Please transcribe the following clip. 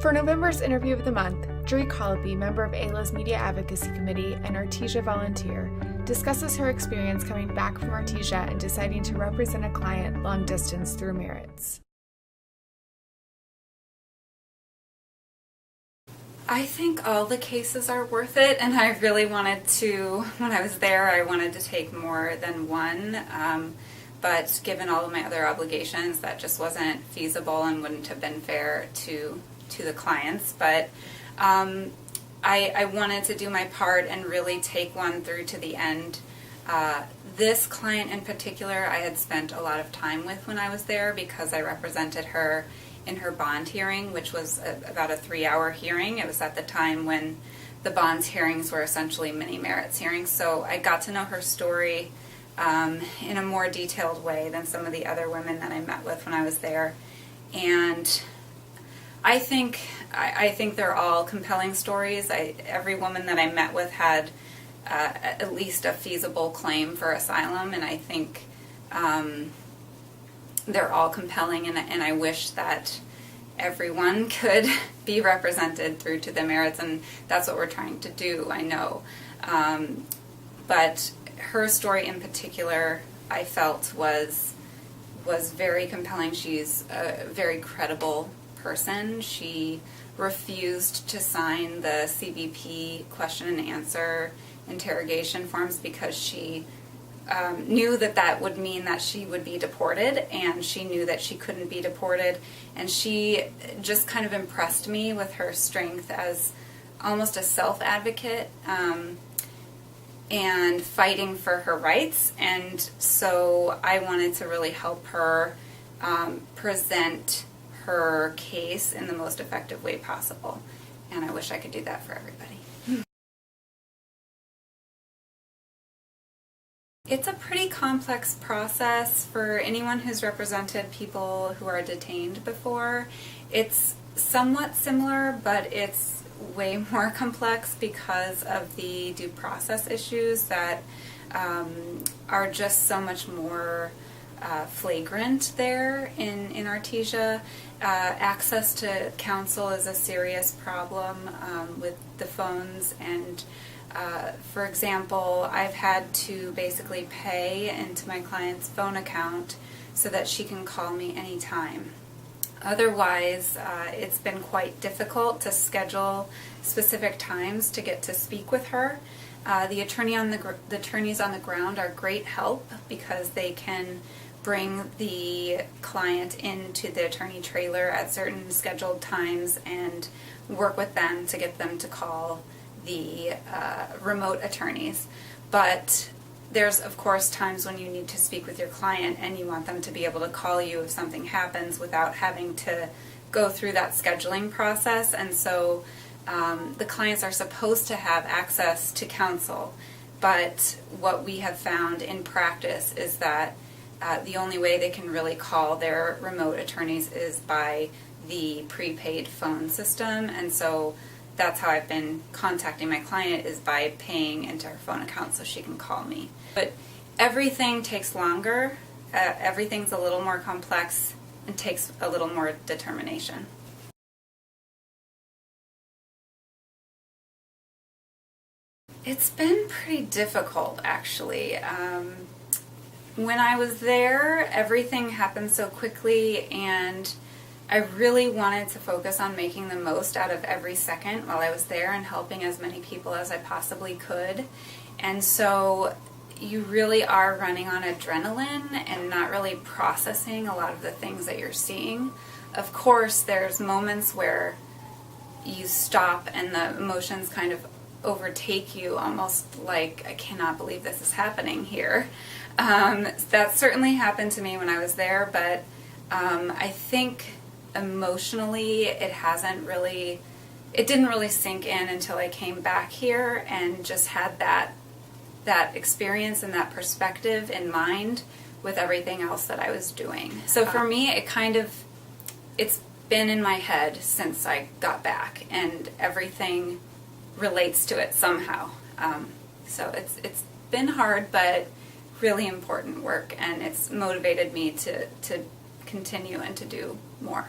For November's Interview of the Month, Dree Collopy, member of AILA's Media Advocacy Committee and Artesia volunteer, discusses her experience coming back from Artesia and deciding to represent a client long distance through merits. I think all the cases are worth it, and I really wanted to, when I was there, I wanted to take more than one, but given all of my other obligations, that just wasn't feasible and wouldn't have been fair to the clients. But I wanted to do my part and really take one through to the end. This client in particular, I had spent a lot of time with when I was there because I represented her in her bond hearing, which was about a 3-hour hearing. It was at the time when the bonds hearings were essentially mini merits hearings. So I got to know her story in a more detailed way than some of the other women that I met with when I was there. And I think they're all compelling stories. Every woman that I met with had at least a feasible claim for asylum, and I think they're all compelling, and I wish that everyone could be represented through to the merits, and that's what we're trying to do, I know. But her story in particular, I felt was very compelling. She's a very credible person. She refused to sign the CBP question and answer interrogation forms because she knew that would mean that she would be deported, and she knew that she couldn't be deported, and she just kind of impressed me with her strength as almost a self-advocate and fighting for her rights. And so I wanted to really help her present her case in the most effective way possible, and I wish I could do that for everybody. It's a pretty complex process for anyone who's represented people who are detained before. It's somewhat similar, but it's way more complex because of the due process issues that are just so much more flagrant there in Artesia. Access to counsel is a serious problem with the phones, and for example, I've had to basically pay into my client's phone account so that she can call me anytime. Otherwise, it's been quite difficult to schedule specific times to get to speak with her. The attorneys on the ground are great help because they can bring the client into the attorney trailer at certain scheduled times and work with them to get them to call the remote attorneys. But there's of course times when you need to speak with your client and you want them to be able to call you if something happens without having to go through that scheduling process. And so the clients are supposed to have access to counsel, but what we have found in practice is that the only way they can really call their remote attorneys is by the prepaid phone system. And so that's how I've been contacting my client, is by paying into her phone account so she can call me. But everything takes longer. Everything's a little more complex and takes a little more determination. It's been pretty difficult, actually. When I was there, everything happened so quickly, and I really wanted to focus on making the most out of every second while I was there and helping as many people as I possibly could. And so you really are running on adrenaline and not really processing a lot of the things that you're seeing. Of course, there's moments where you stop and the emotions kind of overtake you, almost like, I cannot believe this is happening here. That certainly happened to me when I was there, but I think emotionally it didn't really sink in until I came back here and just had that experience and that perspective in mind with everything else that I was doing. So for me, it's been in my head since I got back, and everything relates to it somehow. So it's been hard, but really important work, and it's motivated me to continue and to do more.